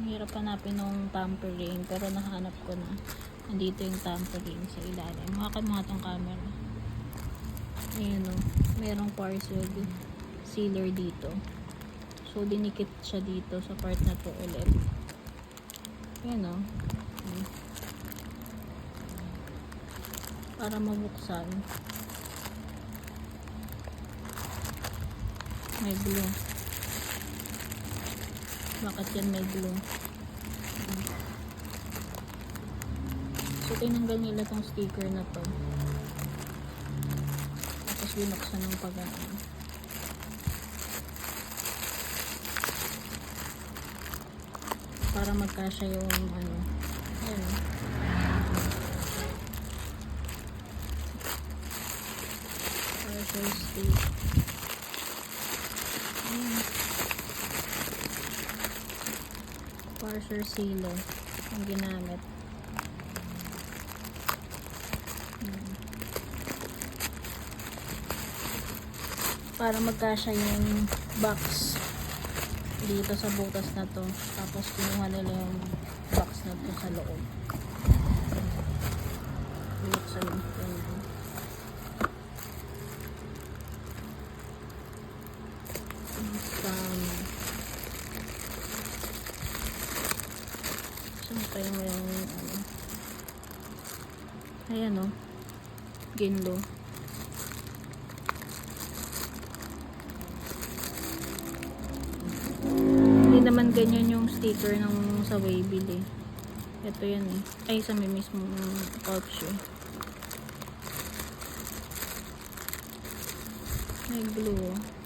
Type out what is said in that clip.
Hirap hanapin nung tampering, pero nahanap ko na. Nandito yung tampering sa ilalim. Hawakan mo nga tong camera. Ayan o, merong parcel sealer dito. So dinikit siya dito sa part na to ulit. Ayan o. Para mabuksan. May glue. Bakit yan may glue? So tinanggal nila tong sticker na to. Tapos binuksan ng pag-ano. Para magkasya yung ano. Ayan. Parcel stick. Ayan. Parcel sealer ang ginamit. Para magkasya yung box dito sa butas na to. Tapos kinuha nila yung box na to sa loob. Binuksan yung saan tayo mo yung ano. Ayan o, ginlo. Hindi naman ganyan yung sticker ng sa Waybill eh. Ito yan eh. Ay, sa may mismo pouch eh. May glue.